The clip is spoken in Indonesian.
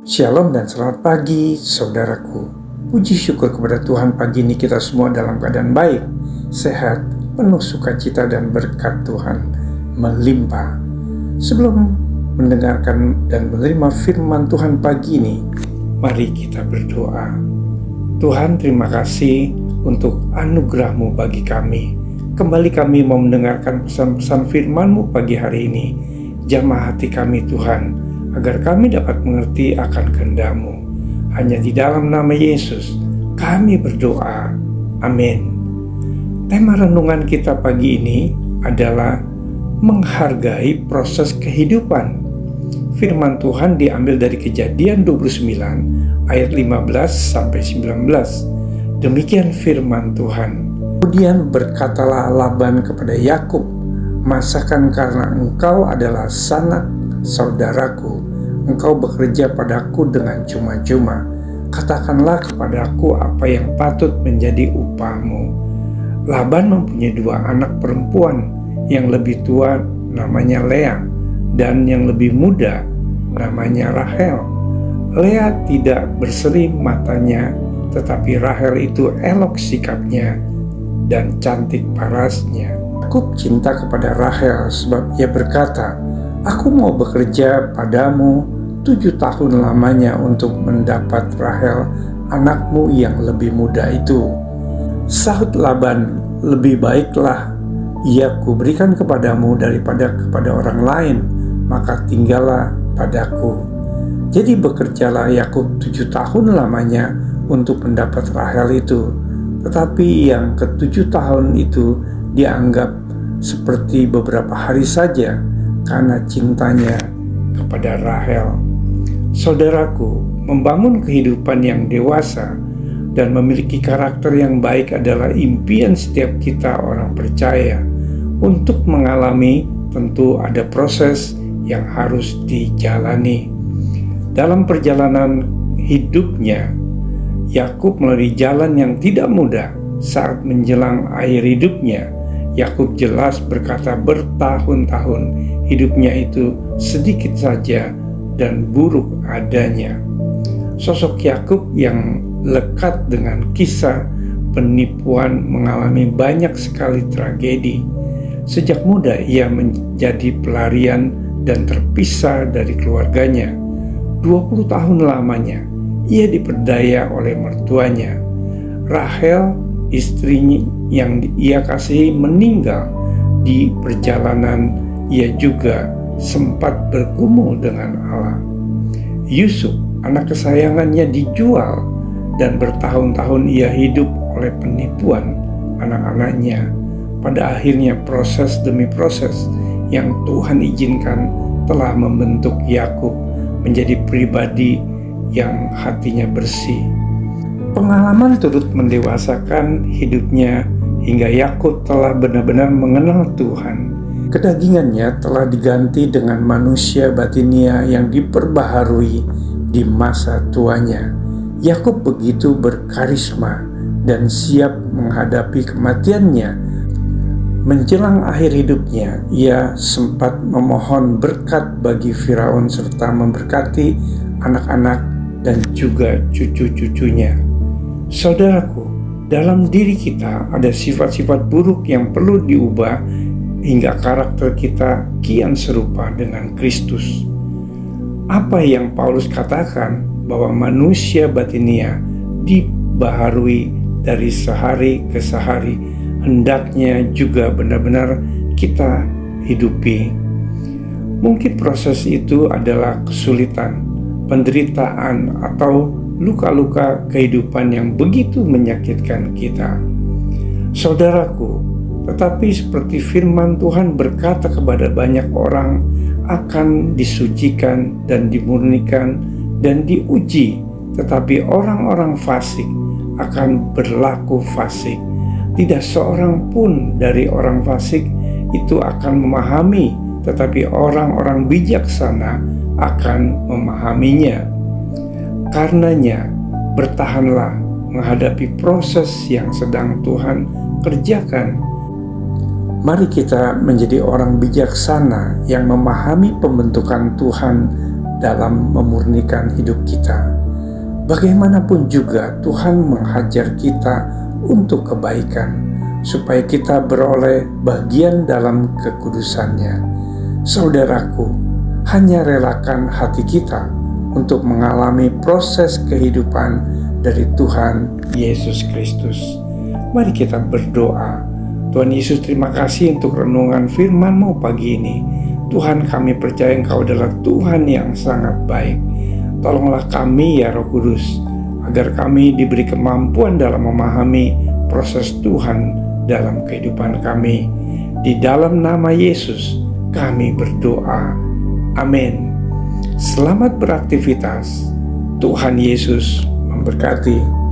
Shalom dan selamat pagi saudaraku. Puji syukur kepada Tuhan, pagi ini kita semua dalam keadaan baik, sehat, penuh sukacita dan berkat Tuhan melimpah. Sebelum mendengarkan dan menerima firman Tuhan pagi ini, mari kita berdoa. Tuhan, terima kasih untuk anugerah-Mu bagi kami. Kembali kami mau mendengarkan pesan-pesan firman-Mu pagi hari ini. Jamah hati kami Tuhan, agar kami dapat mengerti akan kehendak-Mu. Hanya di dalam nama Yesus kami berdoa. Amin. Tema renungan kita pagi ini adalah menghargai proses kehidupan. Firman Tuhan diambil dari Kejadian 29 ayat 15 sampai 19. Demikian firman Tuhan. Kemudian berkatalah Laban kepada Yakub, "Masakan karena engkau adalah sanak saudaraku, engkau bekerja padaku dengan cuma-cuma. Katakanlah kepadaku apa yang patut menjadi upahmu." Laban mempunyai dua anak perempuan, yang lebih tua namanya Lea dan yang lebih muda namanya Rahel. Lea tidak berseri matanya, tetapi Rahel itu elok sikapnya dan cantik parasnya. Yakub cinta kepada Rahel sebab ia berkata, "Aku mau bekerja padamu 7 tahun lamanya untuk mendapat Rahel, anakmu yang lebih muda itu." Sahut Laban, "Lebih baiklah ia kuberikan kepadamu daripada kepada orang lain, maka tinggallah padaku." Jadi bekerjalah Yakub 7 tahun lamanya untuk mendapat Rahel itu. Tetapi yang ke-7 tahun itu dianggap seperti beberapa hari saja karena cintanya kepada Rahel. Saudaraku, membangun kehidupan yang dewasa dan memiliki karakter yang baik adalah impian setiap kita orang percaya. Untuk mengalami, tentu ada proses yang harus dijalani. Dalam perjalanan hidupnya, Yakub melalui jalan yang tidak mudah. Saat menjelang akhir hidupnya, Yakub jelas berkata bertahun-tahun hidupnya itu sedikit saja dan buruk adanya. Sosok Yakub yang lekat dengan kisah penipuan mengalami banyak sekali tragedi. Sejak muda ia menjadi pelarian dan terpisah dari keluarganya. 20 tahun lamanya ia diperdaya oleh mertuanya. Rahel, istrinya yang ia kasihi, meninggal di perjalanan. Ia juga sempat bergumul dengan Allah. Yusuf, anak kesayangannya, dijual dan bertahun-tahun ia hidup oleh penipuan anak-anaknya. Pada akhirnya proses demi proses yang Tuhan izinkan telah membentuk Yakub menjadi pribadi yang hatinya bersih. Pengalaman turut mendewasakan hidupnya hingga Yakub telah benar-benar mengenal Tuhan. Kedagingannya telah diganti dengan manusia batinia yang diperbaharui di masa tuanya. Yakub begitu berkarisma dan siap menghadapi kematiannya. Menjelang akhir hidupnya, ia sempat memohon berkat bagi Firaun serta memberkati anak-anak dan juga cucu-cucunya. Saudaraku, dalam diri kita ada sifat-sifat buruk yang perlu diubah hingga karakter kita kian serupa dengan Kristus. Apa yang Paulus katakan bahwa manusia batinia dibaharui dari sehari ke sehari, hendaknya juga benar-benar kita hidupi. Mungkin proses itu adalah kesulitan, penderitaan, atau luka-luka kehidupan yang begitu menyakitkan kita. Saudaraku, tetapi seperti firman Tuhan berkata kepada banyak orang, akan disucikan dan dimurnikan dan diuji, tetapi orang-orang fasik akan berlaku fasik. Tidak seorang pun dari orang fasik itu akan memahami, tetapi orang-orang bijaksana akan memahaminya. Karenanya, bertahanlah menghadapi proses yang sedang Tuhan kerjakan. Mari kita menjadi orang bijaksana yang memahami pembentukan Tuhan dalam memurnikan hidup kita. Bagaimanapun juga Tuhan menghajar kita untuk kebaikan, supaya kita beroleh bagian dalam kekudusannya. Saudaraku, hanya relakan hati kita untuk mengalami proses kehidupan dari Tuhan Yesus Kristus. Mari kita berdoa. Tuhan Yesus, terima kasih untuk renungan firman-Mu pagi ini. Tuhan, kami percaya Engkau adalah Tuhan yang sangat baik. Tolonglah kami ya Roh Kudus, agar kami diberi kemampuan dalam memahami proses Tuhan dalam kehidupan kami. Di dalam nama Yesus kami berdoa. Amin. Selamat beraktivitas. Tuhan Yesus memberkati.